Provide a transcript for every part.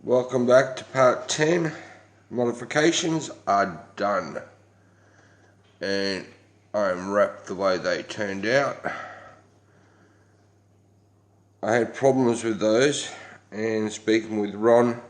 Welcome back to part 10. Modifications are done and I'm wrapped the way they turned out. I had problems with those, and speaking with Ron,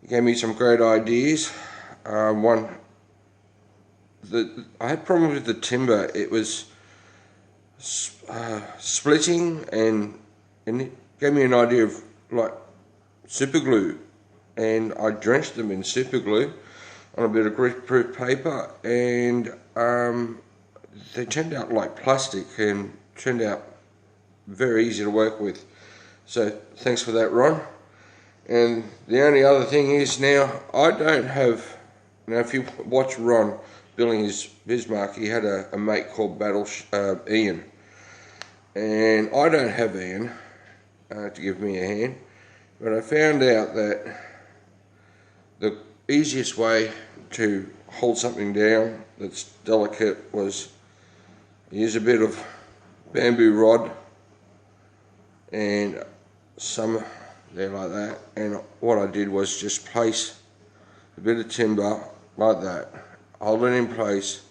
he gave me some great ideas. I had problems with the timber. It was splitting, and it gave me an idea of like super glue, and I drenched them in super glue on a bit of greaseproof paper, and they turned out like plastic and turned out very easy to work with. So thanks for that, Ron. And the only other thing is, now I don't have, now if you watch Ron building his Bismarck, he had a mate called Ian, and I don't have Ian to give me a hand. But I found out that the easiest way to hold something down that's delicate was use a bit of bamboo rod and some there like that. And what I did was just place a bit of timber like that, hold it in place,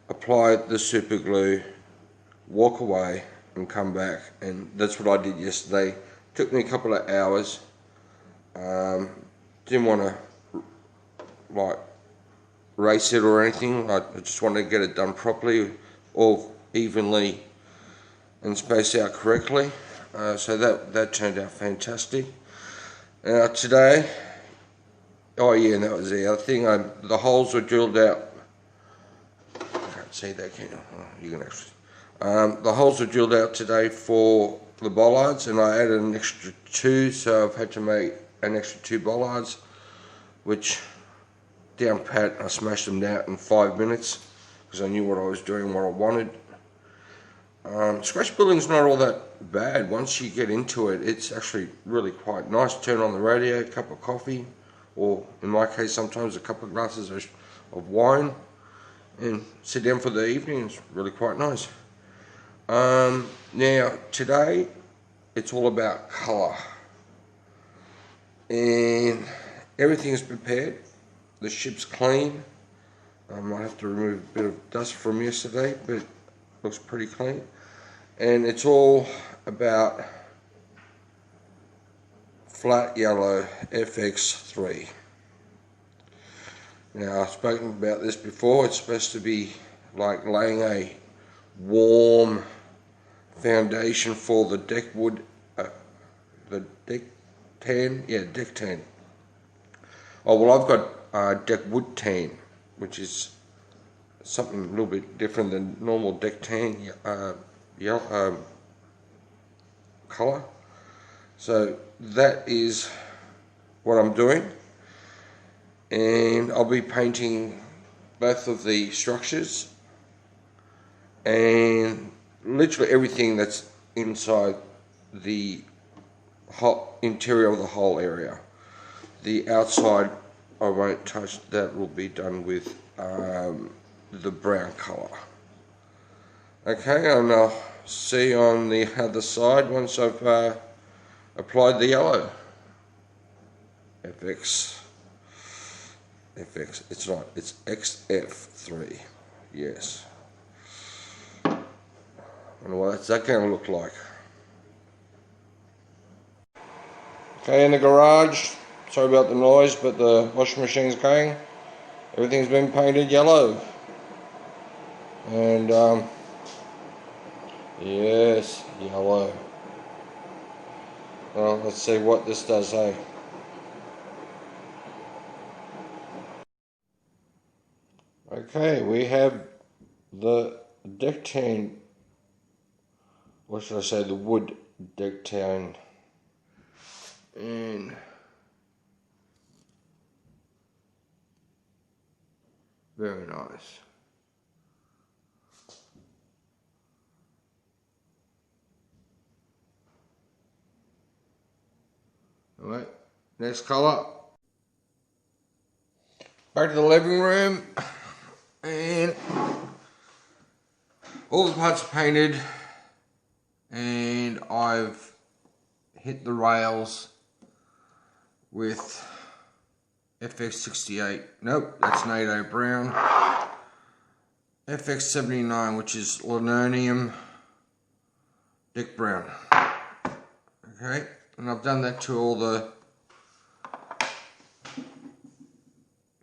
apply the super glue, walk away and come back. And that's what I did yesterday. Took me a couple of hours. Didn't want to like race it or anything. I just wanted to get it done properly, all evenly and spaced out correctly. So that turned out fantastic. Today, oh yeah, and that was the other thing. The holes were drilled out. I can't see that, can you? Oh, you can actually. The holes were drilled out today for the bollards, and I added an extra 2, so I've had to make an extra 2 bollards, which down pat I smashed them down in 5 minutes because I knew what I was doing, what I wanted. Scratch building's not all that bad once you get into it. It's actually really quite nice. Turn on the radio, a cup of coffee, or in my case sometimes a couple of glasses of wine, and sit down for the evening. It's really quite nice. Now today it's all about colour, and everything is prepared. The ship's clean. I might have to remove a bit of dust from yesterday, but it looks pretty clean. And it's all about flat yellow FX3. Now, I've spoken about this before. It's supposed to be like laying a warm foundation for the deck wood, the deck tan. Yeah, deck tan. Oh well, I've got deck wood tan, which is something a little bit different than normal deck tan yellow colour. So that is what I'm doing, and I'll be painting both of the structures and literally everything that's inside the interior of the whole area. The outside I won't touch. That will be done with the brown colour. Okay, and I'll see you on the other side once I've applied the yellow. FX, it's not, it's XF3, yes. I wonder what's that going to look like. Okay, in the garage, sorry about the noise, but the washing machine's going. Everything's been painted yellow. And yes, yellow. Well, let's see what this does, hey. Okay, we have the deck tan, what should I say, the wood deck tan, and very nice. Alright, next colour. Back to the living room, and all the parts are painted, and I've hit the rails with FX68. Nope, that's NATO brown. FX79, which is linoleum deck brown. Okay, and I've done that to all the.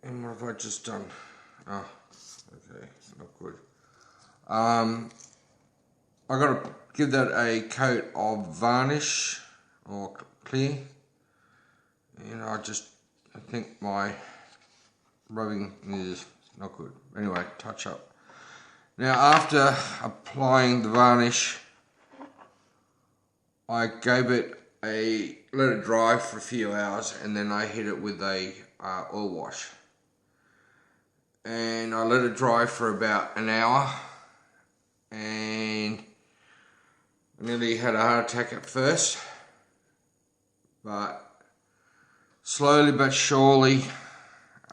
And what have I just done? Oh, okay, not good. I got to give that a coat of varnish or clear. And I think my rubbing is not good. Anyway, touch up. Now after applying the varnish, I gave it let it dry for a few hours, and then I hit it with a oil wash. And I let it dry for about an hour, and I nearly had a heart attack at first, but slowly but surely,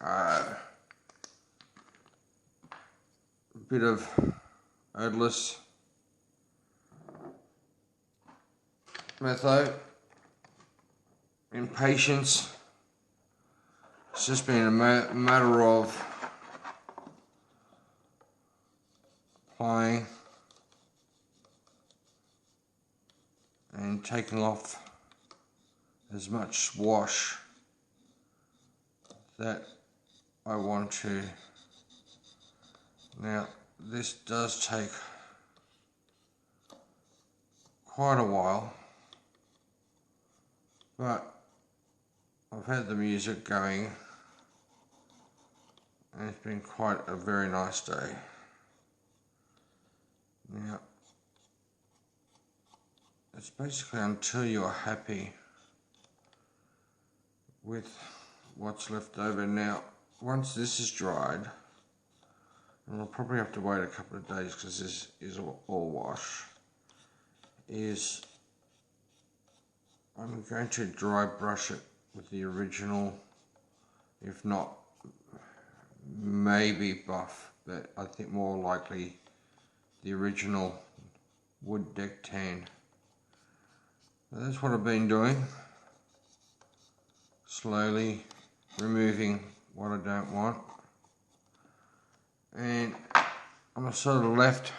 a bit of odorless metho, impatience. It's just been a matter of applying and taking off as much wash that I want to. Now this does take quite a while, but I've had the music going and it's been quite a very nice day. Now, it's basically until you're happy with what's left over. Now, once this is dried, and I'll probably have to wait a couple of days because this is all wash, I'm going to dry brush it with the original, if not maybe buff, but I think more likely the original wood deck tan. So that's what I've been doing, slowly removing what I don't want, and I'm sort of left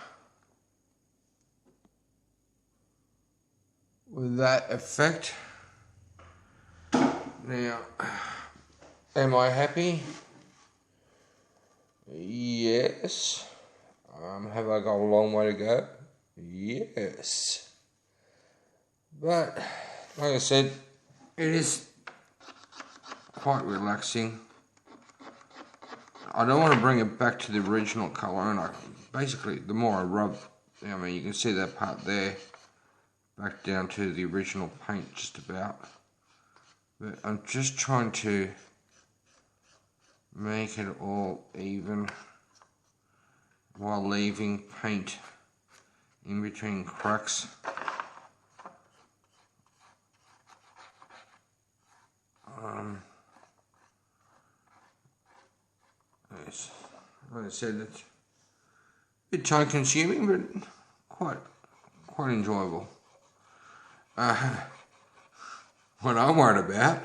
with that effect. Now, am I happy? Yes. Have I got a long way to go? Yes. But, like I said, it is quite relaxing. I don't want to bring it back to the original colour, and basically, the more I rub, I mean, you can see that part there, back down to the original paint just about. But I'm just trying to make it all even while leaving paint in between cracks. Yes, like I said, it's a bit time consuming, but quite enjoyable. What I'm worried about,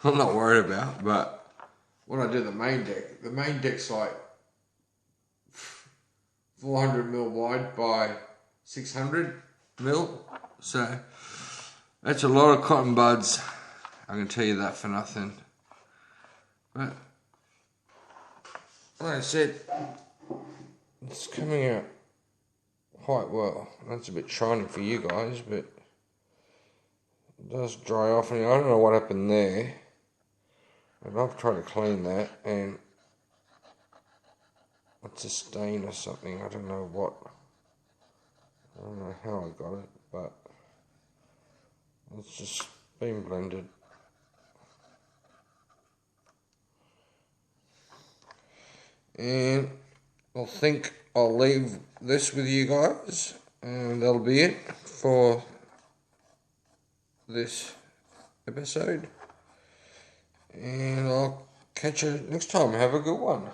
I'm not worried about, but when I do the main deck's like 400mm wide by 600mm, so that's a lot of cotton buds, I can tell you that for nothing. But like I said, it's coming out quite well. That's a bit shiny for you guys, but it does dry off, and I don't know what happened there. And I've tried to clean that, and it's a stain or something. I don't know what. I don't know how I got it, but it's just been blended. And I think I'll leave this with you guys, and that'll be it for this episode. And I'll catch you next time. Have a good one.